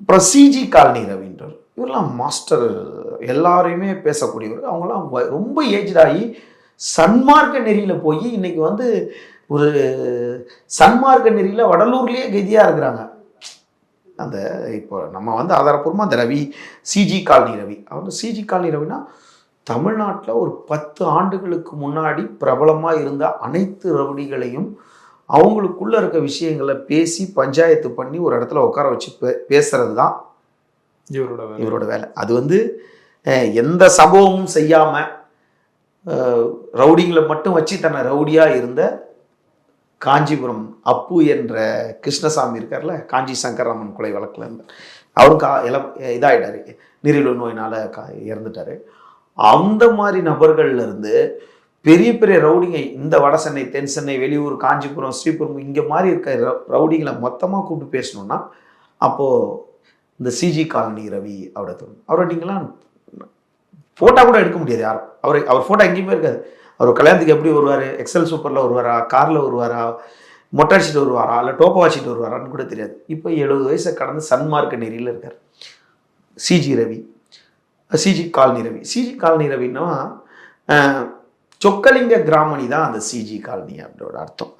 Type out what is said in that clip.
அப்புறம் CG colony ரவீன்றர், இவரெல்லாம் master, எல்லாரையுமே பேசக்கூடியவர். அவங்களாம் ரொம்ப ஏஜ்டாகி சன்மார்க்க நெறியில் போய் இன்னைக்கு வந்து ஒரு சன்மார்க்க நெறியில் வடலூர்லேயே கெதியாக இருக்கிறாங்க. அந்த இப்போ நம்ம வந்து ஆதாரப்பூர்வமாக அந்த ரவி, சிஜி காலனி ரவி, அவர் சிஜி காலனி ரவினா தமிழ்நாட்டில் ஒரு 10 ஆண்டுகளுக்கு முன்னாடி பிரபலமாக இருந்த அனைத்து ரவுடிகளையும் அவங்களுக்குள்ள இருக்க விஷயங்களை பேசி பஞ்சாயத்து பண்ணி ஒரு இடத்துல உட்கார வச்சு பேசுறது தான் இவரோட வேலை. அது வந்து எந்த சம்பவமும் செய்யாமல் ரவுடிங்களை மட்டும் வச்சு தன்னை ரவுடியாக இருந்த காஞ்சிபுரம் அப்பு என்ற கிருஷ்ணசாமி இருக்கார்ல, காஞ்சி சங்கரராமன் கொலை வழக்கில் இருந்தார். அவரும் இதாகிட்டார், நீரிழிவு நோயினால் இறந்துட்டார். அந்த மாதிரி நபர்கள்ல இருந்து பெரிய பெரிய ரவுடிங்க, இந்த வட சென்னை, தென் சென்னை, வெளியூர், காஞ்சிபுரம், ஸ்ரீபுரம், இங்கே மாதிரி இருக்க ரவுடிங்களை மொத்தமாக கூப்பிட்டு பேசணுன்னா அப்போது இந்த சிஜி காலனி ரவி அவரை நீங்களாம் ஃபோட்டோ கூட எடுக்க முடியாது யாரும். அவர் ஃபோட்டோ எங்கேயுமே இருக்காது. அவர் கல்யாணத்துக்கு எப்படி வருவார், எக்ஸல் சூப்பரில் வருவாரா, காரில் வருவாரா, மொட்டை அடிச்சுட்டு வருவாரா, இல்லை டோப்பை வச்சுட்டு வருவாரான்னு கூட தெரியாது. இப்போ 70 வயசை கடந்து சன்மார்க்க நெறியில் இருக்கார் CG colony Ravi. CG colony ரவின்னா சொக்கலிங்க கிராமணி தான் அந்த சிஜி காலனி அப்படியோட அர்த்தம்.